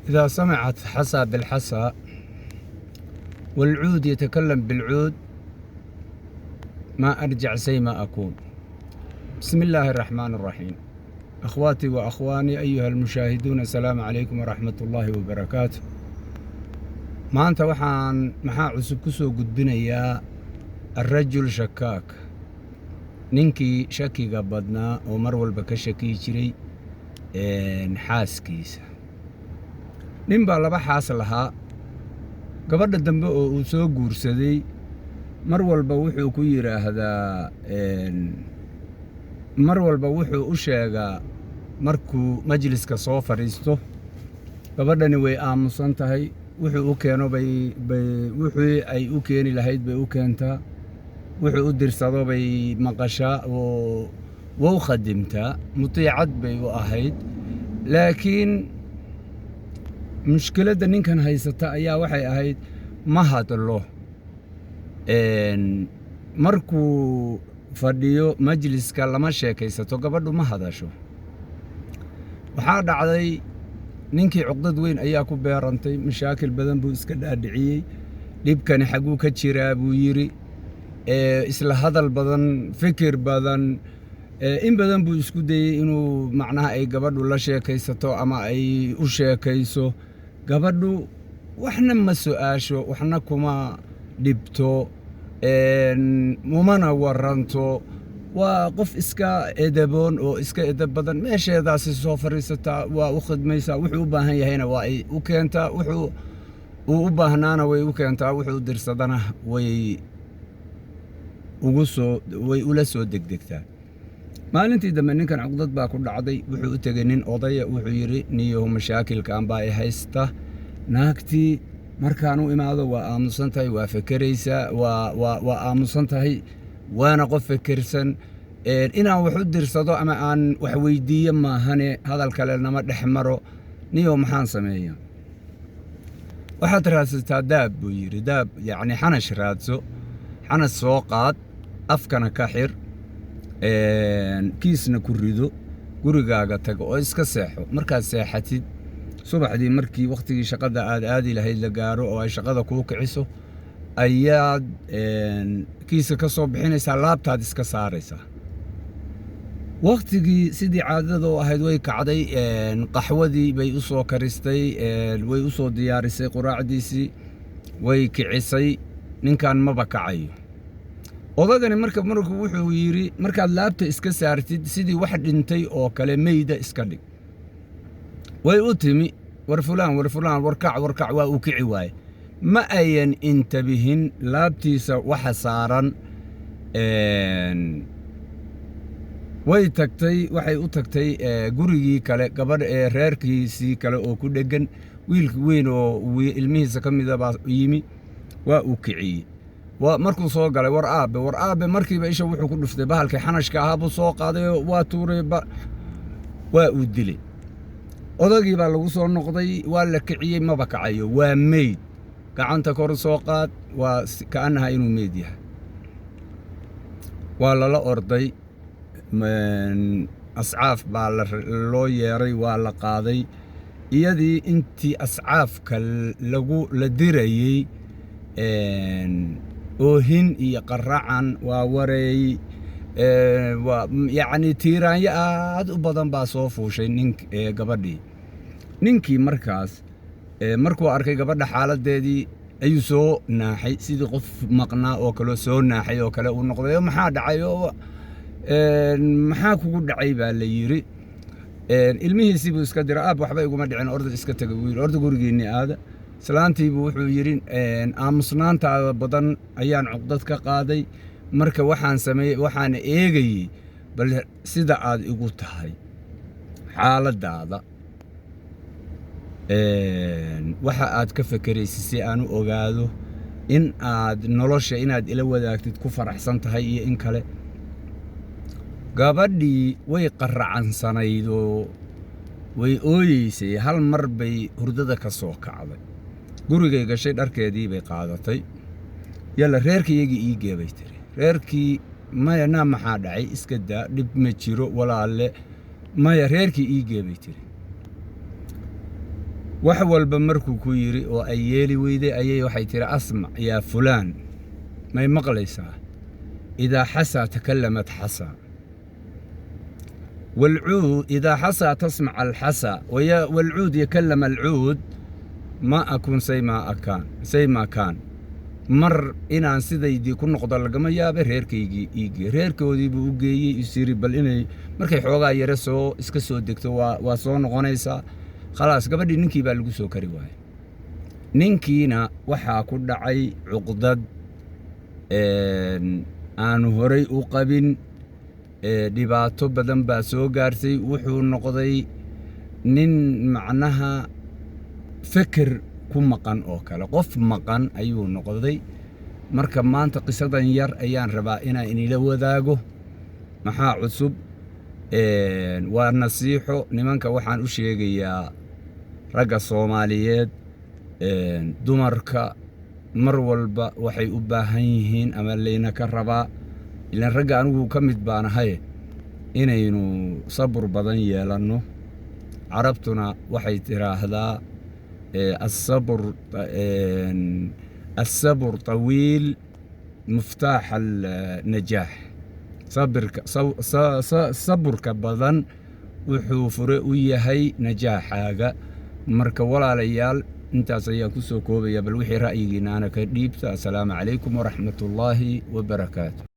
إذا سمعت حسى بالحسى والعود يتكلم بالعود ما أرجع زي ما أكون. بسم الله الرحمن الرحيم. أخواتي وأخواني أيها المشاهدون، السلام عليكم ورحمة الله وبركاته. maanta maxaa cusub ku soo gudbinayaa الرجل شكاك، ninkii shakiga badnaa oo mar walba ka shaki jiray xaaskiisa. nin baa laba xaas lahaa. gabadha dambe oo uu soo guursaday mar walba wuxuu ku yiraahdaa mar walba wuxuu u sheegaa markuu majliska soo fariisto gabadhani way aamusan tahay, wuxuu u keeno wixii ay u keeni lahayd bay u keentaa, wuxuu u dirsado bay maqashaa oo wuu khadimtaa, mutiicad bay u ahayd. laakiin mushkiladda ninkan haysata ayaa waxay ahayd ma hadlo. markuu fadhiyo majliska lama sheekaysato, gabadhu ma hadasho. waxaa dhacday ninkii cuqdad weyn ayaa ku beerantay, mashaakil badan buu iska dhaadhiciyey. dhibkani xaguu ka jiraa buu yiri. isla hadal badan, fikir badan, in badan buu isku dayey inuu macnaha ay gabadhu la sheekaysato ama ay u sheekayso. gabadhu waxna ma su'aasho, waxna kuma dhibto, mumana waranto. waa qof iska edaboon oo iska edab badan, meesheedaasi soo fariisataa, waa u khidmaysaa, wuxuu u baahan yahayna waa ay u keentaa, wuxuu u baahnaana way u keentaa, wuxuu dirsadana way ula soo degdegtaa. maalintii dambe ninkan cuqdad baa ku dhacday. wuxuu u tegey nin odaya, wuxuu yidhi niyahu mashaakilkan baa i haysta. naagtii markaan u imaado waa aamusan tahay, waa fekeraysaa, waa aamusan tahay, waana qof fekersan. inaan wax u dirsado ama aan wax weydiiyo maahane, hadal kale nama dhex maro. niyo maxaan sameeyaa? waxaad raadsataa daab buu yidhi. daab yacni xanash raadso, xanash soo qaad, afkana ka xir, kiisna ku rido, gurigaaga tago oo iska seexo. markaad seexatid subaxdii markii wakhtigii shaqada aad aadi lahayd la gaaro oo ay shaqada kuu kiciso, ayaad kiisa ka soo bixinaysaa, laabtaad iska saaraysaa. wakhtigii sidii caadada u ahayd way kacday, qaxwadii bay u soo karistay, way u soo diyaarisay quraacdiisii, way kicisay. ninkan maba kacayo. odagani markuu wuxuu yidhi markaad laabta iska saartid sidii wax dhintay oo kale meyda iska dhig. way u timi, war fulaan warkac waa uu kici waaye. ma ayan intabihin laabtiisa waxa saaran. waxay u tagtay gurigii kale, gabadh reerkiisii kale oo ku dheggan. wiilka weyn oo ilmihiisa ka mida baa yimi, waa uu kiciyey. markuu soo galay war aabe markiiba isha wuxuu ku dhuftay bahalkii xanashka ahaa buu soo qaaday, waa tuuray, waa uu dilay. odagii baa lagu soo noqday, waa la kiciyey, maba kacayo, waa meyd. gacanta kor soo qaad, waa ka'annaha inuu meyd yahay. waa lala orday, ascaaf baa loo yeeray, waa la qaaday. iyadii intii ascaafka la dirayey, oohin iyo qaracan waa wareey, yacni tiiraanyo aad u badan baa soo fuushay gabadhii. ninkii markaas markuu arkay gabadha xaaladeedii ayuu soo naaxay, sidii qof maqnaa oo kale soo naaxay oo kale uu noqday. maxaa dhacay? maxaa kugu dhacay baa la yidhi. ilmihiisii buu iska diray, waxba iguma dhicin, orda iska taga buu yidhi, orda gurigiinni aada. islaantiibuu wuxuu yidhi aamusnaantaada badan ayaan cuqdad ka qaaday, marka waxaan eegayey bal sida aad igu tahay xaaladaada, waxa aad ka fekeraysid si aan u ogaado in aad nolosha inaad ila wadaagtid ku faraxsan tahay iyo in kale. gabadhii way qaracansanayd oo way ooyeysay. hal mar bay hurdada ka soo kacday, gurigay gashay, dharkeedii bay qaadatay. yalla reerkaygii ii geebay tiri. reerkii maya, naa maxaa dhacay? iska daa, dhib ma jiro walaalle. maya, reerkii ii geebay tiri. wax walba markuu ku yiri oo ay yeeli weyday ayay waxay tiri asma yaa fulaan may maqlaysaa idaa xasaa takallamat xasaa والعود إذا حصى تسمع الحصى والعود يكلم العود ما أكون زي ما كان مر إن سيدي كن نقدر لقما يا بريرك يجي ريرك ودي بوجي يصير بل إني مركي حوجا يرسو إسكسو دكتو وصون غنيسا خلاص قبل ننكي بالجسو كريواي ننكينا وحا كل عي عقدد أن هري أقبن dhibaato badan baa soo gaarsay wuxuu noqday nin macnaha fikir ku maqan oo kale qof maqan ayuu noqday marka maanta qisadan yar ayaan rabaa inaan inila wadaago maxaa cusub waa nasiixo nimanka waxaan u sheegayaa ragga Soomaaliyeed dumarka mar walba waxay u baahan yihiin ama leena ka rabaa ilan ragga anigu ka mid baan ahay inaynu sabr badan yeelano carabtuna waxay tiraahdaa الصبر طويل مفتاح النجاح صبرك badan wuxuu fure u yahay najaaxaaga marka walaalayaal intaas ayaan ku soo koobaya bal wixii ra'yigiina ana ka dhiibta assalaamu calaykum waraxmatullaahi wabarakaatuh